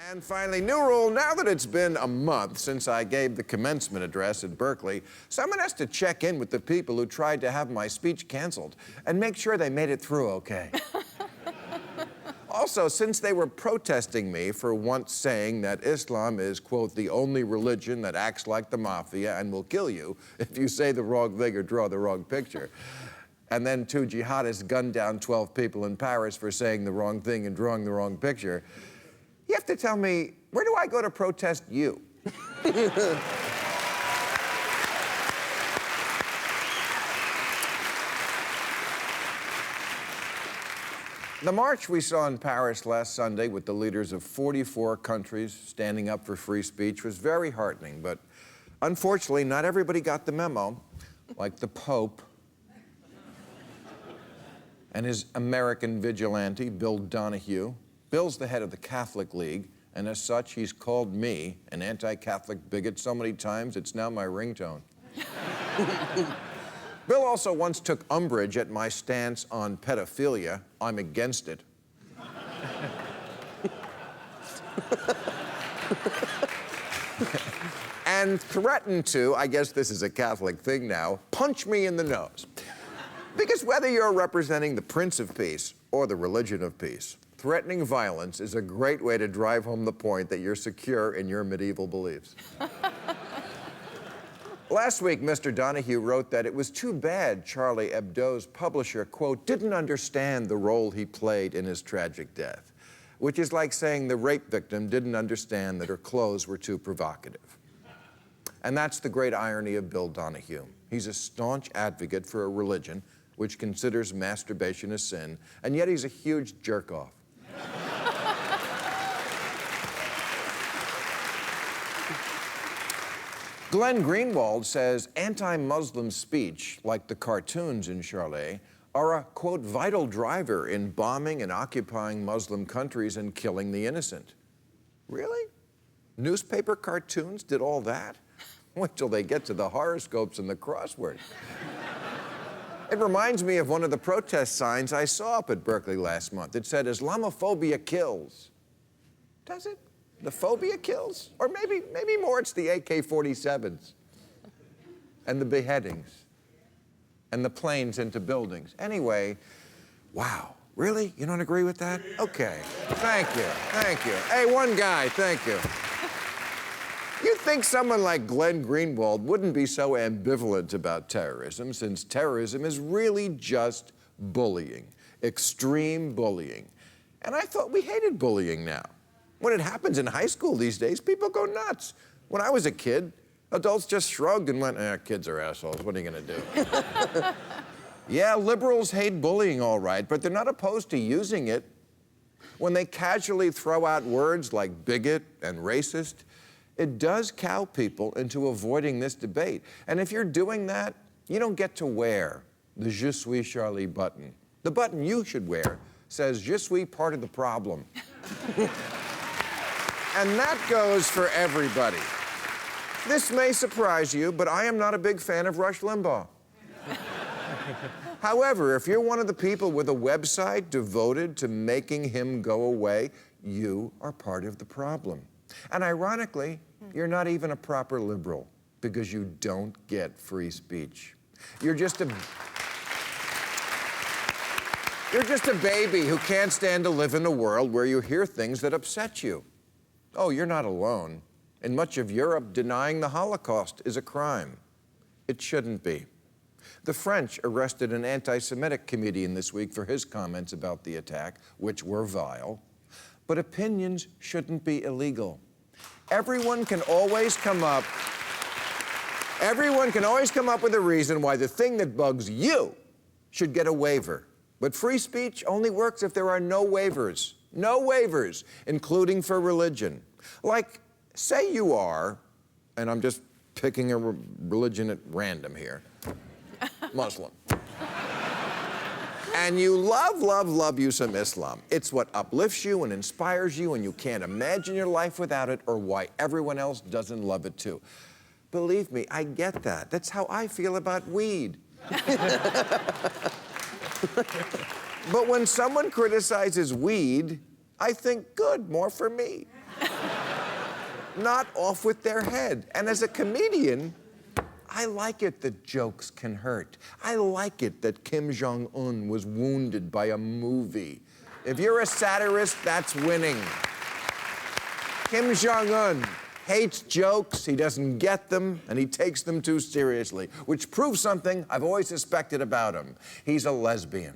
And finally, new rule, now that it's been a month since I gave the commencement address at Berkeley, someone has to check in with the people who tried to have my speech canceled and make sure they made it through okay. Also, since they were protesting me for once saying that Islam is, quote, the only religion that acts like the mafia and will kill you if you say the wrong thing or draw the wrong picture, and then 2 jihadists gunned down 12 people in Paris for saying the wrong thing and drawing the wrong picture, you have to tell me, where do I go to protest you? The march we saw in Paris last Sunday with the leaders of 44 countries standing up for free speech was very heartening, but unfortunately, not everybody got the memo, like the Pope and his American vigilante, Bill Donahue. Bill's the head of the Catholic League, and as such, he's called me an anti-Catholic bigot so many times, it's now my ringtone. Bill also once took umbrage at my stance on pedophilia. I'm against it. And threatened to, I guess this is a Catholic thing now, punch me in the nose. Because whether you're representing the Prince of Peace or the religion of peace, threatening violence is a great way to drive home the point that you're secure in your medieval beliefs. Last week, Mr. Donahue wrote that it was too bad Charlie Hebdo's publisher, quote, didn't understand the role he played in his tragic death, which is like saying the rape victim didn't understand that her clothes were too provocative. And that's the great irony of Bill Donahue. He's a staunch advocate for a religion which considers masturbation a sin, and yet he's a huge jerk-off. Glenn Greenwald says anti-Muslim speech, like the cartoons in Charlie, are a, quote, vital driver in bombing and occupying Muslim countries and killing the innocent. Really? Newspaper cartoons did all that? Wait till they get to the horoscopes and the crossword. It reminds me of one of the protest signs I saw up at Berkeley last month. It said, Islamophobia kills. Does it? The phobia kills? Or maybe more it's the AK-47s and the beheadings and the planes into buildings. Anyway, wow, really? You don't agree with that? Okay, thank you. Hey, one guy, thank you. You'd think someone like Glenn Greenwald wouldn't be so ambivalent about terrorism, since terrorism is really just bullying, extreme bullying. And I thought we hated bullying now. When it happens in high school these days, people go nuts. When I was a kid, adults just shrugged and went, kids are assholes, what are you gonna do? Yeah, liberals hate bullying, all right, but they're not opposed to using it. When they casually throw out words like bigot and racist, it does cow people into avoiding this debate. And if you're doing that, you don't get to wear the Je suis Charlie button. The button you should wear says, Je suis part of the problem. And that goes for everybody. This may surprise you, but I am not a big fan of Rush Limbaugh. However, if you're one of the people with a website devoted to making him go away, you are part of the problem. And ironically, you're not even a proper liberal because you don't get free speech. You're just a baby who can't stand to live in a world where you hear things that upset you. Oh, you're not alone. In much of Europe, denying the Holocaust is a crime. It shouldn't be. The French arrested an anti-Semitic comedian this week for his comments about the attack, which were vile. But opinions shouldn't be illegal. Everyone can always come up with a reason why the thing that bugs you should get a waiver. But free speech only works if there are no waivers. No waivers, including for religion. Like, say you are, and I'm just picking a religion at random here, Muslim. And you love you some Islam. It's what uplifts you and inspires you, and you can't imagine your life without it or why everyone else doesn't love it too. Believe me, I get that. That's how I feel about weed. But when someone criticizes weed, I think, good, more for me. not off with their head. And as a comedian, I like it that jokes can hurt. I like it that Kim Jong-un was wounded by a movie. If you're a satirist, that's winning. Kim Jong-un hates jokes, he doesn't get them, and he takes them too seriously, which proves something I've always suspected about him. He's a lesbian.